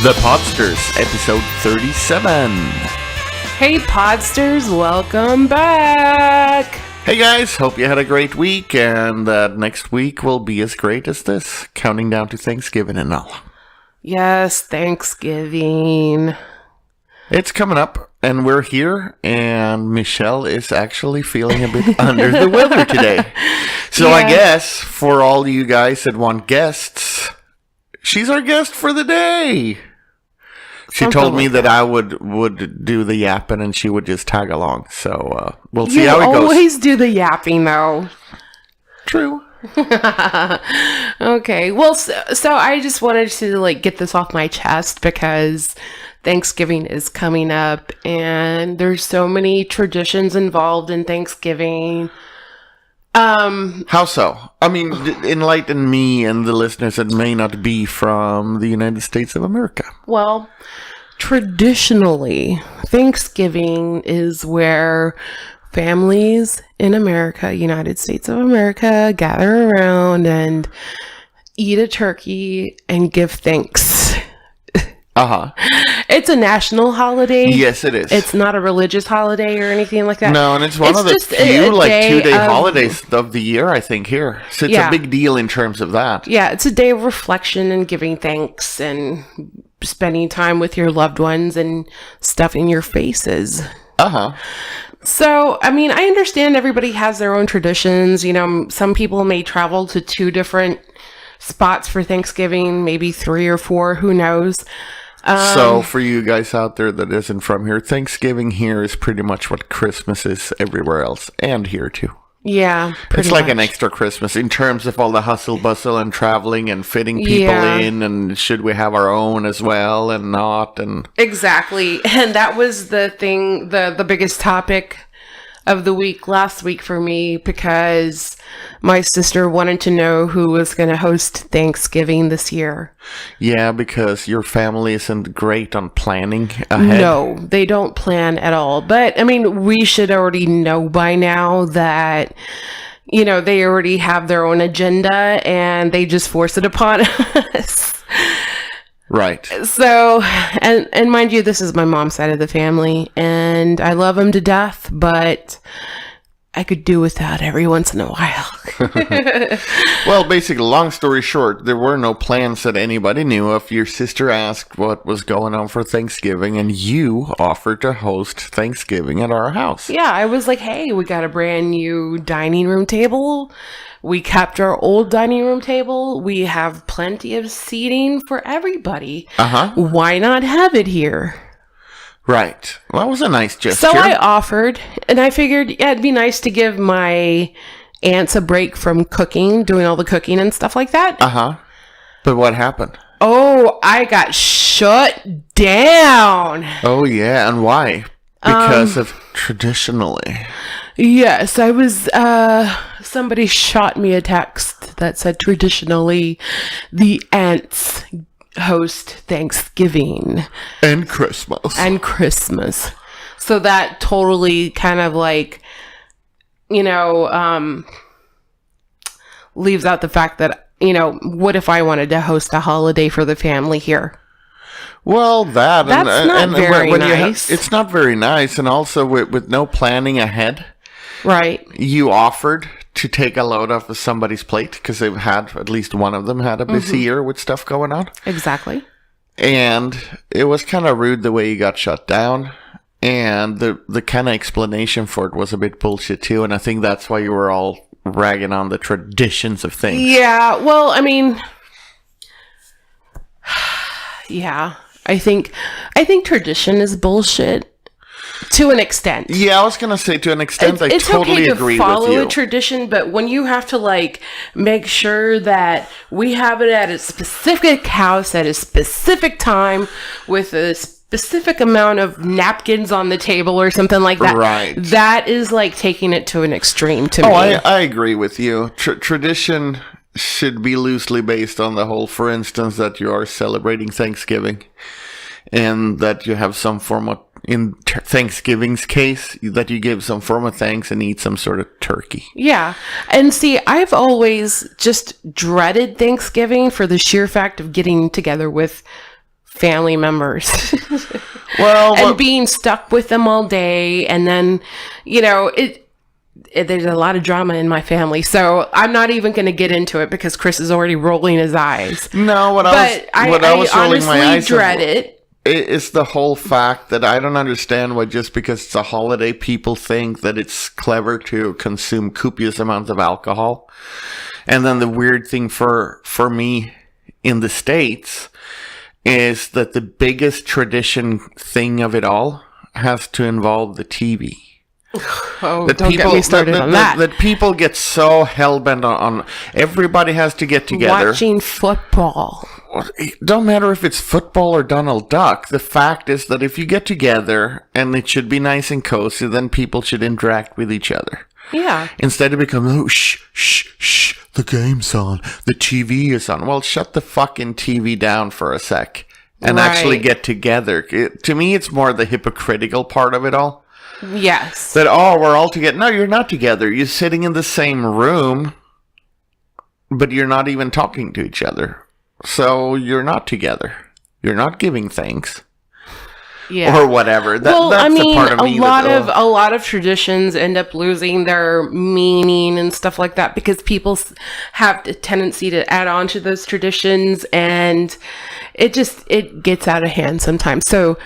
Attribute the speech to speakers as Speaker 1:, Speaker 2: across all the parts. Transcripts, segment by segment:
Speaker 1: The Podsters, episode 37.
Speaker 2: Hey Podsters, welcome back!
Speaker 1: Hey guys, hope you had a great week, and that next week will be as great as this, counting down to Thanksgiving and all.
Speaker 2: Yes, Thanksgiving.
Speaker 1: It's coming up, and we're here, and Michelle is actually feeling a bit under the weather today. So I guess, for all you guys that want guests, she's our guest for the day. She told me that I would do the yapping and she would just tag along. So we'll see how it goes.
Speaker 2: You always do the yapping, though.
Speaker 1: True.
Speaker 2: Okay. Well, so I just wanted to get this off my chest because Thanksgiving is coming up and there's so many traditions involved in Thanksgiving.
Speaker 1: How so? I mean, enlighten me and the listeners that may not be from the United States of America.
Speaker 2: Well, traditionally, Thanksgiving is where families in America, United States of America, gather around and eat a turkey and give thanks. It's a national holiday.
Speaker 1: Yes, it is.
Speaker 2: It's not a religious holiday or anything like that.
Speaker 1: No, and it's one of the few 2-day holidays of the year, I think, here. So it's a big deal in terms of that.
Speaker 2: Yeah, it's a day of reflection and giving thanks and spending time with your loved ones and stuffing your faces. So, I mean, I understand everybody has their own traditions. You know, some people may travel to 2 different spots for Thanksgiving, maybe 3 or 4, who knows.
Speaker 1: So for you guys out there that isn't from here, Thanksgiving here is pretty much what Christmas is everywhere else, and here too.
Speaker 2: Yeah,
Speaker 1: it's like an extra Christmas in terms of all the hustle bustle and traveling and fitting people in, and should we have our own as well and not, and
Speaker 2: exactly. And that was the thing, the biggest topic of the week last week for me, because my sister wanted to know who was going to host Thanksgiving this year.
Speaker 1: Yeah, because your family isn't great on planning ahead.
Speaker 2: No, they don't plan at all. But, I mean, we should already know by now that, you know, they already have their own agenda and they just force it upon us.
Speaker 1: Right.
Speaker 2: So, and mind you, this is my mom's side of the family, and I love them to death, but I could do without every once in a while.
Speaker 1: Well, basically, long story short, there were no plans that anybody knew of. Your sister asked what was going on for Thanksgiving, and you offered to host Thanksgiving at our house.
Speaker 2: Yeah, I was like, hey, we got a brand new dining room table. We kept our old dining room table. We have plenty of seating for everybody. Why not have it here?
Speaker 1: Right. Well, that was a nice gesture.
Speaker 2: So I offered, and I figured it'd be nice to give my aunts a break from cooking, doing all the cooking and stuff like that.
Speaker 1: But what happened?
Speaker 2: Oh, I got shut down.
Speaker 1: Oh, yeah. And why? Because of traditionally.
Speaker 2: Yes, I was, somebody shot me a text that said traditionally the aunts host Thanksgiving.
Speaker 1: And Christmas.
Speaker 2: So that totally kind of leaves out the fact that, what if I wanted to host a holiday for the family here?
Speaker 1: Well, that's
Speaker 2: not very nice.
Speaker 1: It's not very nice. And also with no planning ahead.
Speaker 2: Right.
Speaker 1: You offered to take a load off of somebody's plate because they've had, at least one of them had a busy year with stuff going on.
Speaker 2: Exactly.
Speaker 1: And it was kind of rude the way you got shut down. And the kind of explanation for it was a bit bullshit too. And I think that's why you were all ragging on the traditions of things.
Speaker 2: Yeah. Well, I mean, yeah. I think tradition is bullshit. To an extent.
Speaker 1: Yeah, I was going to say to an extent, I totally agree with you. It's okay to
Speaker 2: follow a tradition, but when you have to, make sure that we have it at a specific house at a specific time with a specific amount of napkins on the table or something like that.
Speaker 1: Right.
Speaker 2: That is, taking it to an extreme to me.
Speaker 1: Oh, I agree with you. Tradition should be loosely based on the whole, for instance, that you are celebrating Thanksgiving and that you have some form of, in Thanksgiving's case, that you give some form of thanks and eat some sort of turkey.
Speaker 2: Yeah. And see, I've always just dreaded Thanksgiving for the sheer fact of getting together with family members.
Speaker 1: And
Speaker 2: being stuck with them all day. And then, there's a lot of drama in my family. So I'm not even going to get into it because Chris is already rolling his eyes.
Speaker 1: No, I was rolling my eyes
Speaker 2: dread it.
Speaker 1: It's the whole fact that I don't understand why just because it's a holiday, people think that it's clever to consume copious amounts of alcohol. And then the weird thing for me in the States is that the biggest tradition thing of it all has to involve the TV.
Speaker 2: Oh, don't get me started on that.
Speaker 1: That people get so hell-bent on everybody has to get together.
Speaker 2: Watching football.
Speaker 1: It don't matter if it's football or Donald Duck. The fact is that if you get together and it should be nice and cozy, then people should interact with each other.
Speaker 2: Yeah.
Speaker 1: Instead of becoming, oh, shh, the game's on, the TV is on. Well, shut the fucking TV down for a sec and actually get together. To me, it's more the hypocritical part of it all.
Speaker 2: Yes.
Speaker 1: That, we're all together. No, you're not together. You're sitting in the same room, but you're not even talking to each other. So you're not together. You're not giving thanks. Yeah. Or whatever. That's the part of me
Speaker 2: a lot of traditions end up losing their meaning and stuff like that because people have a tendency to add on to those traditions, and it gets out of hand sometimes. So,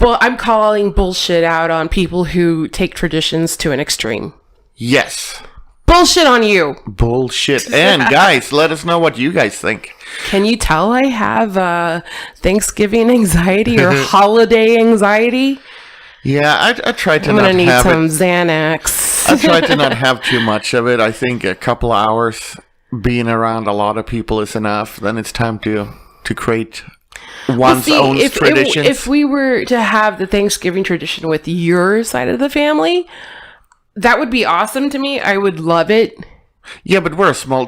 Speaker 2: I'm calling bullshit out on people who take traditions to an extreme.
Speaker 1: Yes.
Speaker 2: Bullshit on you.
Speaker 1: Bullshit. And guys, let us know what you guys think.
Speaker 2: Can you tell I have Thanksgiving anxiety or holiday anxiety?
Speaker 1: Yeah, I tried to
Speaker 2: I'm
Speaker 1: not
Speaker 2: gonna need
Speaker 1: have
Speaker 2: some
Speaker 1: it.
Speaker 2: Xanax.
Speaker 1: I tried to not have too much of it. I think a couple hours being around a lot of people is enough. Then it's time to create one's own traditions.
Speaker 2: If we were to have the Thanksgiving tradition with your side of the family, that would be awesome to me. I would love it.
Speaker 1: Yeah, but we're a small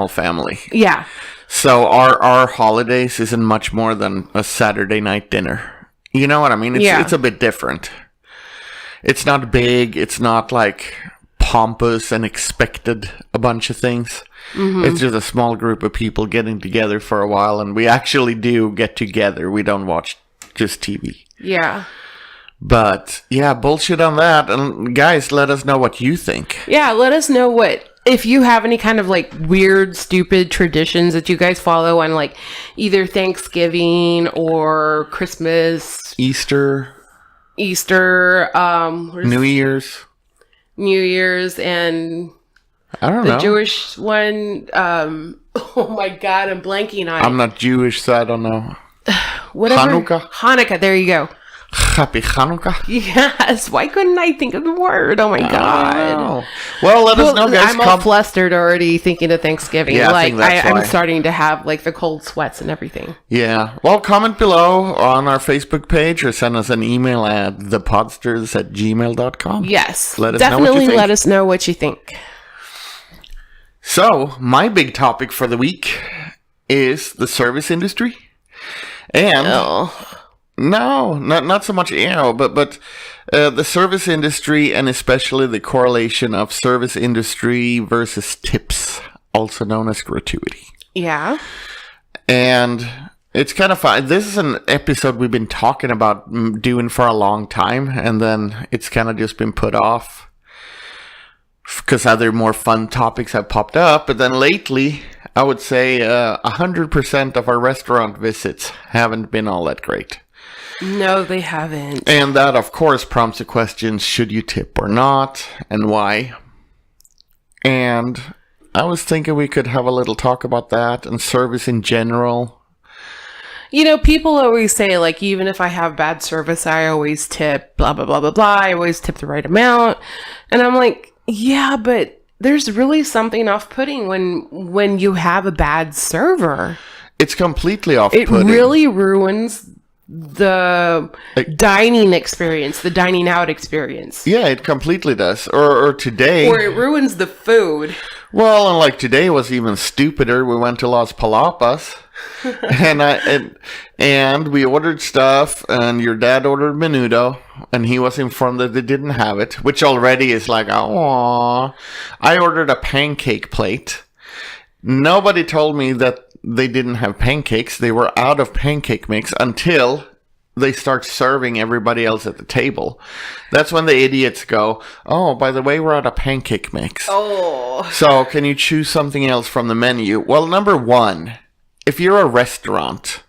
Speaker 1: family.
Speaker 2: Yeah.
Speaker 1: So our holidays isn't much more than a Saturday night dinner. You know what I mean? It's a bit different. It's not big. It's not like pompous and expected a bunch of things. Mm-hmm. It's just a small group of people getting together for a while, and we actually do get together. We don't watch just TV.
Speaker 2: Yeah.
Speaker 1: But, yeah, bullshit on that. And guys, let us know what you think.
Speaker 2: Yeah, let us know if you have any kind of, weird, stupid traditions that you guys follow on, either Thanksgiving or Christmas.
Speaker 1: Easter, New Year's,
Speaker 2: and
Speaker 1: I don't know.
Speaker 2: The Jewish one. Oh, my God, I'm blanking on it.
Speaker 1: I'm not Jewish, so I don't know.
Speaker 2: Whatever.
Speaker 1: Hanukkah,
Speaker 2: there you go.
Speaker 1: Happy Hanukkah.
Speaker 2: Yes. Why couldn't I think of the word? Oh my God.
Speaker 1: Well, let us know, guys.
Speaker 2: I'm all flustered already thinking of Thanksgiving.
Speaker 1: Yeah, I'm
Speaker 2: starting to have the cold sweats and everything.
Speaker 1: Yeah. Well, comment below on our Facebook page or send us an email at thepodsters@gmail.com.
Speaker 2: Yes.
Speaker 1: Let us know what you think.
Speaker 2: Let us know what you think.
Speaker 1: So, my big topic for the week is the service industry. And no, not so much, but the service industry, and especially the correlation of service industry versus tips, also known as gratuity.
Speaker 2: Yeah.
Speaker 1: And it's kind of fun. This is an episode we've been talking about doing for a long time, and then it's kind of just been put off because other more fun topics have popped up. But then lately, I would say 100% of our restaurant visits haven't been all that great.
Speaker 2: No, they haven't.
Speaker 1: And that, of course, prompts the question, should you tip or not, and why? And I was thinking we could have a little talk about that and service in general.
Speaker 2: People always say, even if I have bad service, I always tip, blah, blah, blah, blah, blah. I always tip the right amount. And I'm like, yeah, but there's really something off-putting when you have a bad server.
Speaker 1: It's completely off-putting.
Speaker 2: It really ruins the dining experience, the dining out experience.
Speaker 1: Yeah, it completely does. Or today.
Speaker 2: Or it ruins the food.
Speaker 1: Well, and today was even stupider. We went to Las Palapas, and we ordered stuff, and your dad ordered menudo, and he was informed that they didn't have it, which already is aww. I ordered a pancake plate. Nobody told me that they didn't have pancakes. They were out of pancake mix until they start serving everybody else at the table. That's when the idiots go, oh, by the way, we're out of pancake mix.
Speaker 2: Oh.
Speaker 1: So can you choose something else from the menu? Well, number one, if you're a restaurant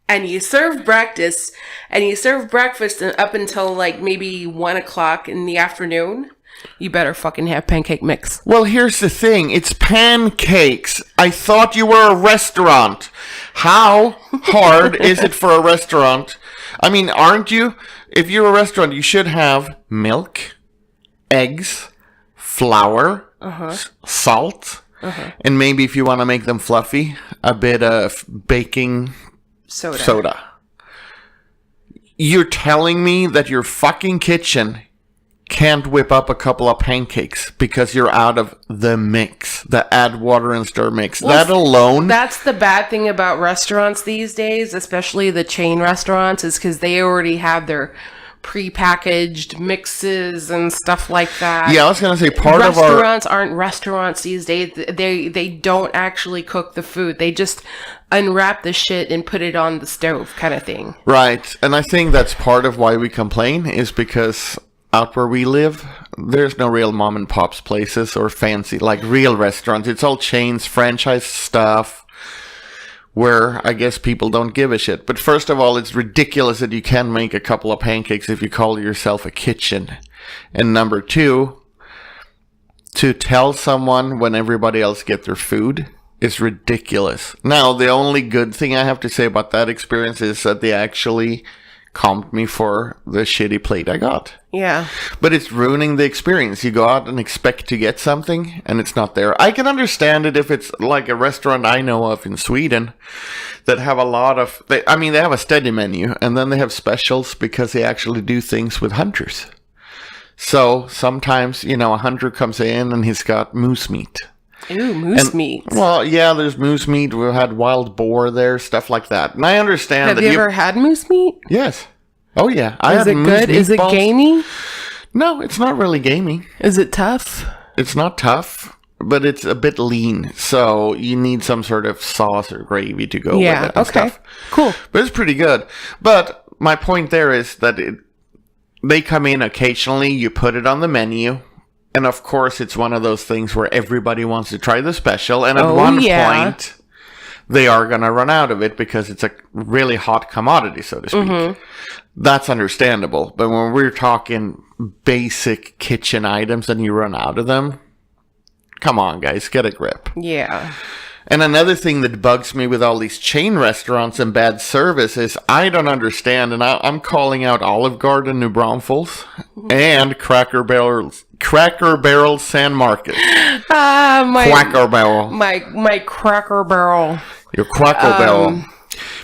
Speaker 2: and you serve breakfast up until like maybe 1 o'clock in the afternoon, you better fucking have pancake mix.
Speaker 1: Well, here's the thing. It's pancakes. I thought you were a restaurant. How hard is it for a restaurant? I mean, aren't you? If you're a restaurant, you should have milk, eggs, flour, salt, and maybe if you want to make them fluffy, a bit of baking soda. You're telling me that your fucking kitchen can't whip up a couple of pancakes because you're out of the mix, the add water and stir mix. Well, that alone.
Speaker 2: That's the bad thing about restaurants these days, especially the chain restaurants, is because they already have their prepackaged mixes and stuff like that.
Speaker 1: Yeah, I was going to say
Speaker 2: restaurants aren't restaurants these days. They don't actually cook the food. They just unwrap the shit and put it on the stove kind of thing.
Speaker 1: Right. And I think that's part of why we complain is because out where we live, there's no real mom and pop's places or fancy, like real restaurants. It's all chains, franchise stuff, where I guess people don't give a shit. But first of all, it's ridiculous that you can make a couple of pancakes if you call yourself a kitchen. And number two, to tell someone when everybody else get their food is ridiculous. Now, the only good thing I have to say about that experience is that they actually comped me for the shitty plate I got.
Speaker 2: Yeah.
Speaker 1: But it's ruining the experience. You go out and expect to get something, and it's not there. I can understand it if it's like a restaurant I know of in Sweden that have a lot of... they have a steady menu, and then they have specials because they actually do things with hunters. So sometimes, a hunter comes in and he's got moose meat.
Speaker 2: Ooh, moose meat.
Speaker 1: Well, yeah, there's moose meat. We had wild boar there, stuff like that. And I understand
Speaker 2: Have you ever had moose meat?
Speaker 1: Yes. Oh, yeah.
Speaker 2: Is it good? Is it gamey?
Speaker 1: No, it's not really gamey.
Speaker 2: Is it tough?
Speaker 1: It's not tough, but it's a bit lean. So you need some sort of sauce or gravy to go with it and stuff.
Speaker 2: Cool.
Speaker 1: But it's pretty good. But my point there is that they come in occasionally. You put it on the menu. And of course, it's one of those things where everybody wants to try the special. And at one point, they are going to run out of it because it's a really hot commodity, so to speak. Mm-hmm. That's understandable. But when we're talking basic kitchen items and you run out of them, come on, guys, get a grip.
Speaker 2: Yeah.
Speaker 1: And another thing that bugs me with all these chain restaurants and bad service is I don't understand, and I'm calling out Olive Garden, New Braunfels, and Cracker Barrel San Marcos. Cracker Barrel.
Speaker 2: My Cracker Barrel.
Speaker 1: Your Cracker Barrel.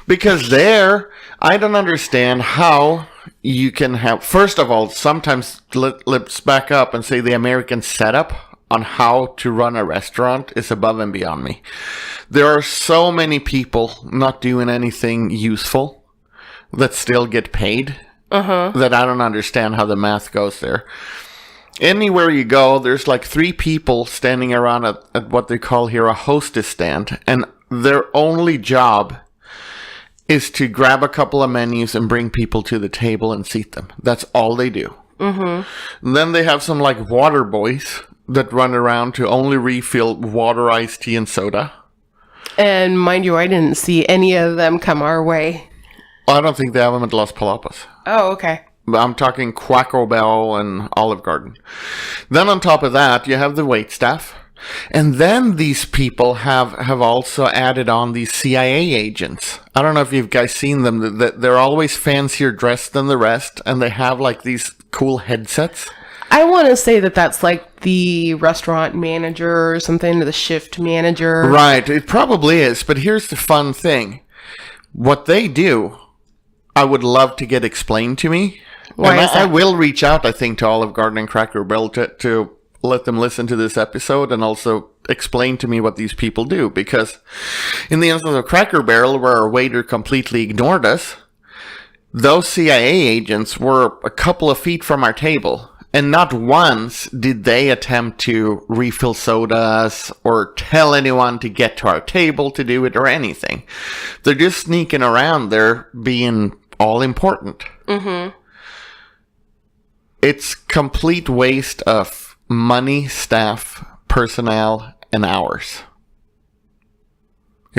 Speaker 1: Because there, I don't understand how you can have... First of all, sometimes let's back up and say the American setup on how to run a restaurant is above and beyond me. There are so many people not doing anything useful that still get paid that I don't understand how the math goes there. Anywhere you go, there's like 3 people standing around at what they call here a hostess stand, and their only job is to grab a couple of menus and bring people to the table and seat them. That's all they do. Mm-hmm. And then they have some like water boys that run around to only refill water, iced tea, and soda. And
Speaker 2: mind you, I didn't see any of them come our way.
Speaker 1: I don't think they have them at Las Palapas.
Speaker 2: Oh, okay.
Speaker 1: I'm talking Cracker Barrel and Olive Garden. Then on top of that, you have the waitstaff. And then these people have also added on these CIA agents. I don't know if you guys seen them. They're always fancier dressed than the rest, and they have like these cool headsets.
Speaker 2: I want to say that that's like the restaurant manager or something, the shift manager.
Speaker 1: Right, it probably is. But here's the fun thing. What they do, I would love to get explained to me.
Speaker 2: Why is that?
Speaker 1: I will reach out, I think, to Olive Garden and Cracker Barrel to let them listen to this episode and also explain to me what these people do. Because in the instance of Cracker Barrel, where our waiter completely ignored us, those CIA agents were a couple of feet from our table. And not once did they attempt to refill sodas or tell anyone to get to our table to do it or anything. They're just sneaking around there being all important. Mm-hmm. It's complete waste of money, staff, personnel, and hours.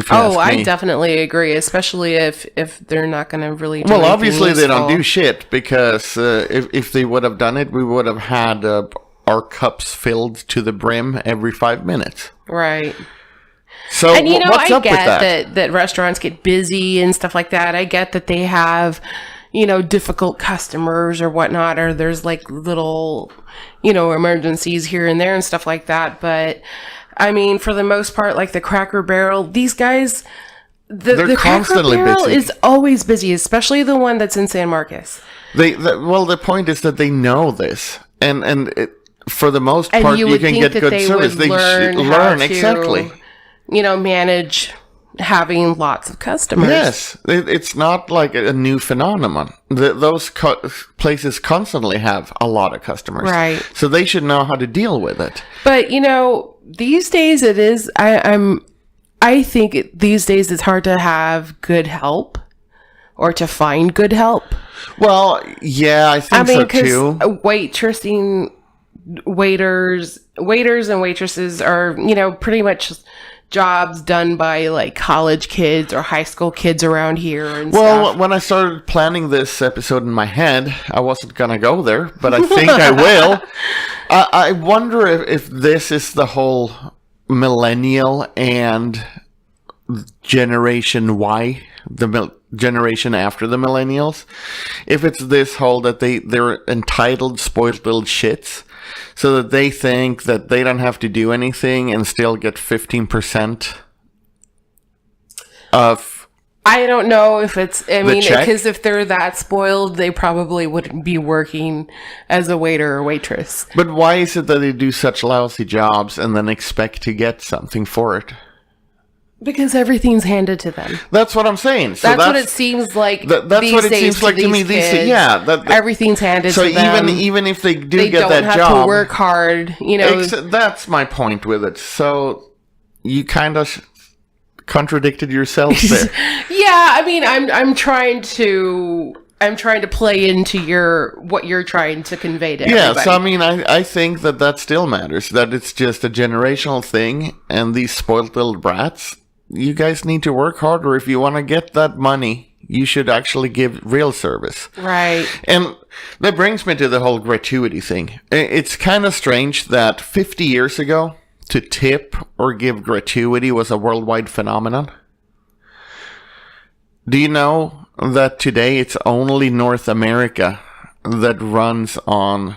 Speaker 2: I definitely agree, especially if they're not going to really do anything
Speaker 1: obviously
Speaker 2: useful.
Speaker 1: They don't do shit, because if they would have done it, we would have had our cups filled to the brim every 5 minutes.
Speaker 2: Right.
Speaker 1: So
Speaker 2: and
Speaker 1: what's up with that?
Speaker 2: I get that restaurants get busy and stuff like that. I get that they have, difficult customers or whatnot, or there's like little, emergencies here and there and stuff like that. But I mean, for the most part, like the Cracker Barrel, these guys, the
Speaker 1: constantly
Speaker 2: Cracker Barrel
Speaker 1: busy.
Speaker 2: is always busy, especially the one that's in San Marcos.
Speaker 1: The point is that they know this, and for the most
Speaker 2: And
Speaker 1: part,
Speaker 2: you
Speaker 1: you
Speaker 2: would
Speaker 1: can
Speaker 2: think
Speaker 1: get
Speaker 2: that
Speaker 1: good
Speaker 2: they
Speaker 1: service.
Speaker 2: would
Speaker 1: They
Speaker 2: learn
Speaker 1: should
Speaker 2: how
Speaker 1: learn
Speaker 2: to,
Speaker 1: exactly.
Speaker 2: Manage having lots of customers.
Speaker 1: Yes, it's not like a new phenomenon. Those places constantly have a lot of customers,
Speaker 2: Right.
Speaker 1: So they should know how to deal with it.
Speaker 2: But these days it is. I think these days it's hard to have good help or to find good help.
Speaker 1: Well, yeah, I think so too.
Speaker 2: Waiters and waitresses are, pretty much jobs done by like college kids or high school kids around here and stuff.
Speaker 1: When I started planning this episode in my head, I wasn't going to go there, but I think I will. I wonder if this is the whole millennial and Generation Y, the generation after the millennials. If it's this whole that they're entitled, spoiled little shits, so that they think that they don't have to do anything and still get 15% of.
Speaker 2: I don't know if it's,
Speaker 1: check?
Speaker 2: because if they're that spoiled, they probably wouldn't be working as a waiter or waitress.
Speaker 1: But why is it that they do such lousy jobs and then expect to get something for it?
Speaker 2: Because everything's handed to them.
Speaker 1: That's what I'm saying. So
Speaker 2: that's what it seems like.
Speaker 1: That's
Speaker 2: these
Speaker 1: what it
Speaker 2: days
Speaker 1: seems like to me.
Speaker 2: kids. Everything's handed to them.
Speaker 1: So even if they do
Speaker 2: they
Speaker 1: get that
Speaker 2: don't have
Speaker 1: job,
Speaker 2: to work hard.
Speaker 1: That's my point with it. So you kind of contradicted yourself there.
Speaker 2: Yeah, I mean, I'm trying to play into what you're trying to convey to everybody.
Speaker 1: Yeah, so I mean, I think that still matters. That it's just a generational thing, and these spoiled little brats. You guys need to work harder if you want to get that money. You should actually give real service.
Speaker 2: Right.
Speaker 1: And that brings me to the whole gratuity thing. It's kind of strange that 50 years ago, to tip or give gratuity was a worldwide phenomenon. Do you know that today it's only North America that runs on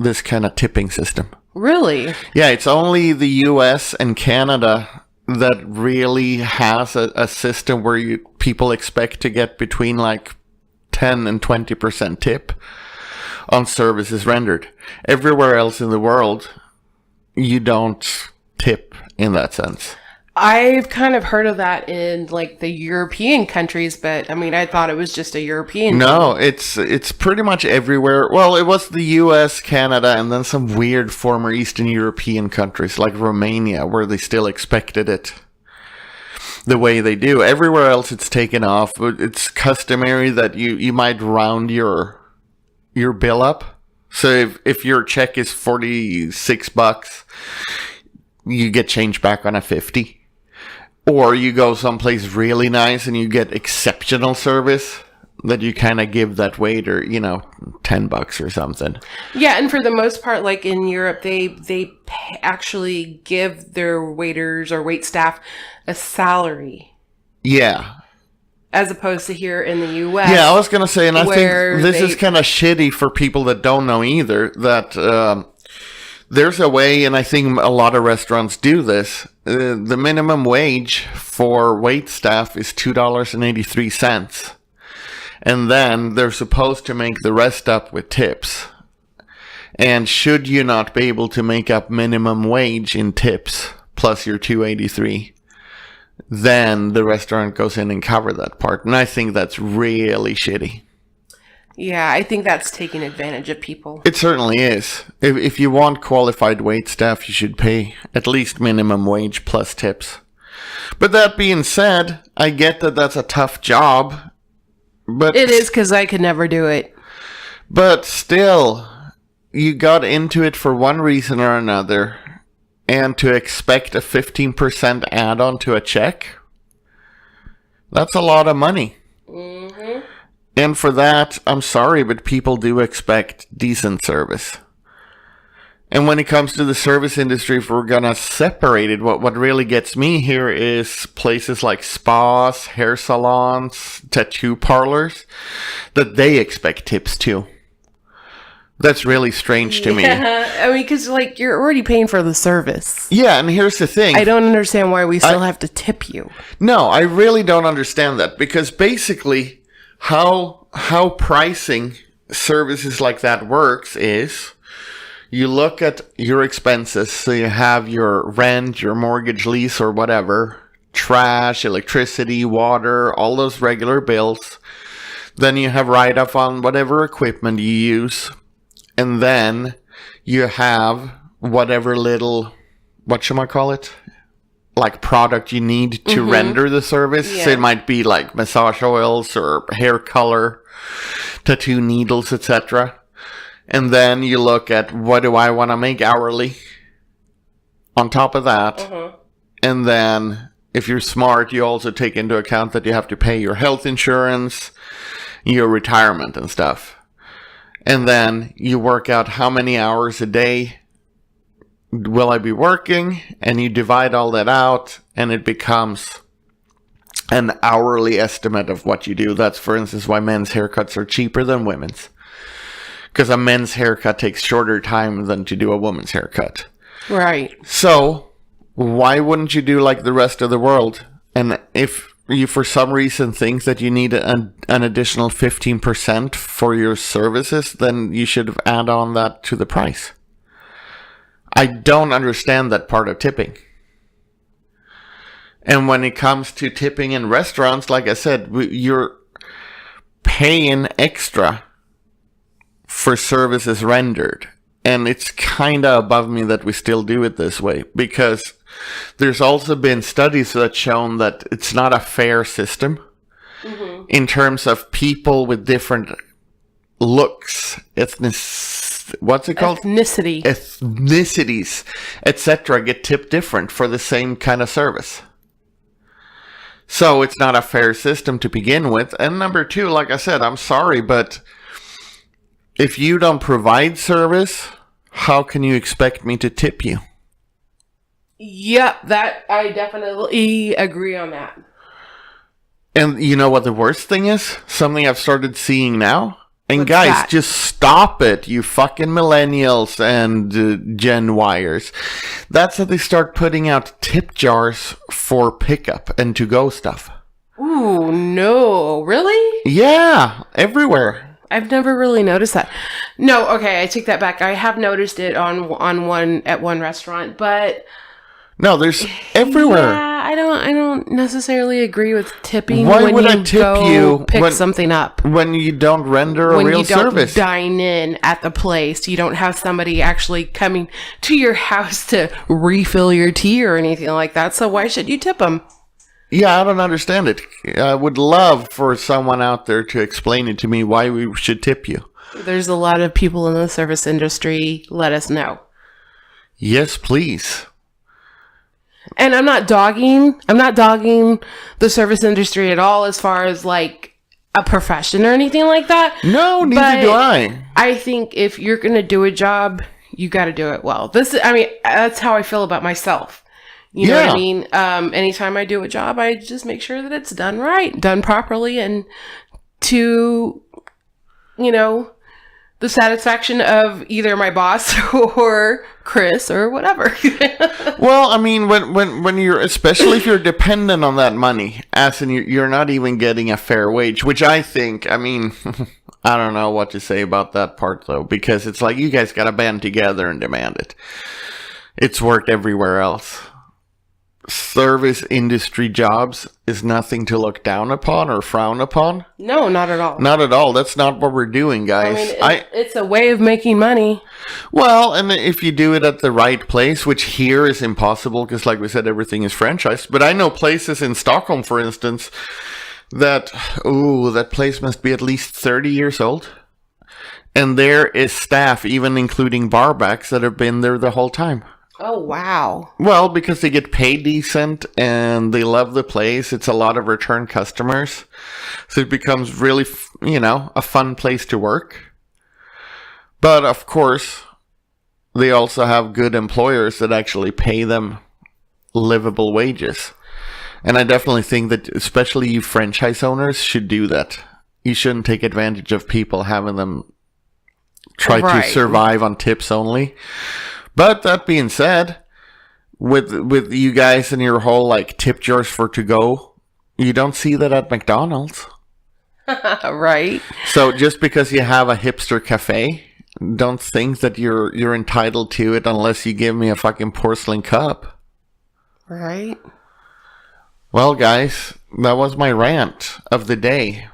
Speaker 1: this kind of tipping system?
Speaker 2: Really?
Speaker 1: Yeah, it's only the US and Canada that really has a system where people expect to get between like 10 and 20% tip on services rendered. Everywhere else in the world, you don't tip in that sense.
Speaker 2: I've kind of heard of that in like the European countries, but I mean, I thought it was just a European
Speaker 1: No,
Speaker 2: thing.
Speaker 1: it's pretty much everywhere. Well, it was the US, Canada, and then some weird former Eastern European countries like Romania, where they still expected it the way they do. Everywhere else it's taken off. It's customary that you might round your bill up. So if your check is $46, you get change back on a 50. Or you go someplace really nice and you get exceptional service that you kind of give that waiter, $10 or something.
Speaker 2: Yeah, and for the most part, like in Europe, they actually give their waiters or wait staff a salary.
Speaker 1: Yeah.
Speaker 2: As opposed to here in the U.S.
Speaker 1: Yeah, I was going to say, and I think this is kind of shitty for people that don't know either, that there's a way, and I think a lot of restaurants do this. The minimum wage for wait staff is $2.83. And then they're supposed to make the rest up with tips. And should you not be able to make up minimum wage in tips plus your $2.83, then the restaurant goes in and cover that part. And I think that's really shitty.
Speaker 2: Yeah, I think that's taking advantage of people.
Speaker 1: It certainly is. If you want qualified wait staff, you should pay at least minimum wage plus tips. But that being said, I get that that's a tough job. But
Speaker 2: it is, because I could never do it.
Speaker 1: But still, you got into it for one reason or another. And to expect a 15% add-on to a check, that's a lot of money. Mm-hmm. And for that, I'm sorry, but people do expect decent service. And when it comes to the service industry, if we're going to separate it, what really gets me here is places like spas, hair salons, tattoo parlors, that they expect tips too. That's really strange to me.
Speaker 2: Yeah, I mean, because, like, you're already paying for the service.
Speaker 1: Yeah, and here's the thing.
Speaker 2: I don't understand why we still have to tip you.
Speaker 1: No, I really don't understand that. Because basically, how pricing services like that works is you look at your expenses. So you have your rent, your mortgage, lease, or whatever, trash, electricity, water, all those regular bills. Then you have write-off on whatever equipment you use. And then you have whatever little, whatchamacallit, like product you need to render the service. Yeah. So it might be like massage oils or hair color, tattoo needles, etc. And then you look at what do I want to make hourly on top of that. And then if you're smart, you also take into account that you have to pay your health insurance, your retirement and stuff. And then you work out how many hours a day will I be working, and you divide all that out, and it becomes an hourly estimate of what you do. That's, for instance, why men's haircuts are cheaper than women's. Because a men's haircut takes shorter time than to do a woman's haircut.
Speaker 2: Right.
Speaker 1: So, why wouldn't you do like the rest of the world? And if you for some reason think that you need an additional 15% for your services, then you should add on that to the price. I don't understand that part of tipping. And when it comes to tipping in restaurants, like I said, you're paying extra for services rendered. And it's kind of above me that we still do it this way, because there's also been studies that shown that it's not a fair system in terms of people with different looks, what's it called? Ethnicities, etc. get tipped different for the same kind of service. So it's not a fair system to begin with. And number two, like I said, I'm sorry, but if you don't provide service, how can you expect me to tip you?
Speaker 2: Yep, that I definitely agree on that.
Speaker 1: And you know what the worst thing is? Something I've started seeing now? And
Speaker 2: What's
Speaker 1: guys,
Speaker 2: that?
Speaker 1: just stop it, you fucking millennials and Gen Yers. That's how they start putting out tip jars for pickup and to-go stuff.
Speaker 2: Ooh, no. Really?
Speaker 1: Yeah, everywhere.
Speaker 2: I've never really noticed that. No, okay, I take that back. I have noticed it at one restaurant, but
Speaker 1: no, there's everywhere.
Speaker 2: Yeah, I don't necessarily agree with tipping.
Speaker 1: Why
Speaker 2: when
Speaker 1: would
Speaker 2: you
Speaker 1: I tip you
Speaker 2: pick something up
Speaker 1: when you don't render a real service?
Speaker 2: When you don't dine in at the place, you don't have somebody actually coming to your house to refill your tea or anything like that. So why should you tip them?
Speaker 1: Yeah, I don't understand it. I would love for someone out there to explain it to me why we should tip you.
Speaker 2: There's a lot of people in the service industry. Let us know.
Speaker 1: Yes, please.
Speaker 2: And I'm not dogging the service industry at all as far as like a profession or anything like that.
Speaker 1: No, neither do I.
Speaker 2: I think if you're going to do a job, you got to do it well. That's how I feel about myself. You know what I mean? Anytime I do a job, I just make sure that it's done right, done properly, and to, the satisfaction of either my boss or Chris or whatever.
Speaker 1: Well, I mean, when you're, especially if you're dependent on that money, as in you're not even getting a fair wage, which I think, I mean, I don't know what to say about that part though, because it's like you guys got to band together and demand it. It's worked everywhere else. service industry jobs is nothing to look down upon or frown upon.
Speaker 2: No, not at all.
Speaker 1: Not at all. That's not what we're doing, guys.
Speaker 2: I mean, it's a way of making money.
Speaker 1: Well, and if you do it at the right place, which here is impossible because, like we said, everything is franchised. But I know places in Stockholm, for instance, that place must be at least 30 years old. And there is staff, even including barbacks, that have been there the whole time.
Speaker 2: Oh, wow.
Speaker 1: Well, because they get paid decent and they love the place. It's a lot of return customers. So it becomes really, a fun place to work. But of course, they also have good employers that actually pay them livable wages. And I definitely think that especially you franchise owners should do that. You shouldn't take advantage of people having them try to survive on tips only. But that being said, with you guys and your whole like tip jars for to go, you don't see that at McDonald's.
Speaker 2: Right.
Speaker 1: So just because you have a hipster cafe, don't think that you're entitled to it unless you give me a fucking porcelain cup.
Speaker 2: Right.
Speaker 1: Well, guys, that was my rant of the day.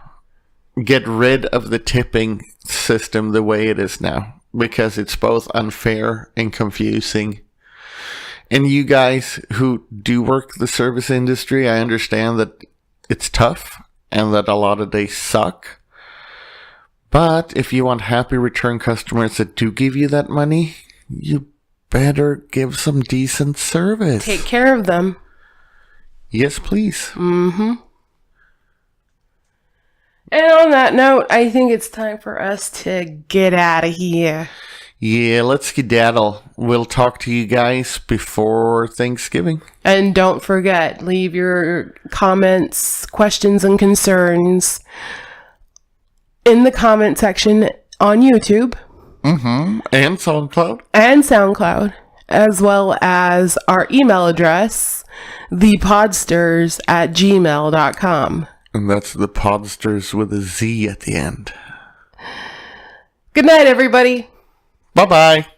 Speaker 1: Get rid of the tipping system the way it is now. Because it's both unfair and confusing. And you guys who do work the service industry, I understand that it's tough and that a lot of days suck. But if you want happy return customers that do give you that money, you better give some decent service.
Speaker 2: Take care of them.
Speaker 1: Yes, please.
Speaker 2: Mm-hmm. And on that note, I think it's time for us to get out of here.
Speaker 1: Yeah, let's skedaddle. We'll talk to you guys before Thanksgiving.
Speaker 2: And don't forget, leave your comments, questions, and concerns in the comment section on YouTube.
Speaker 1: Mm-hmm. And SoundCloud.
Speaker 2: And SoundCloud. As well as our email address, thepodsters@gmail.com.
Speaker 1: And that's the Podsters with a Z at the end.
Speaker 2: Good night, everybody.
Speaker 1: Bye-bye.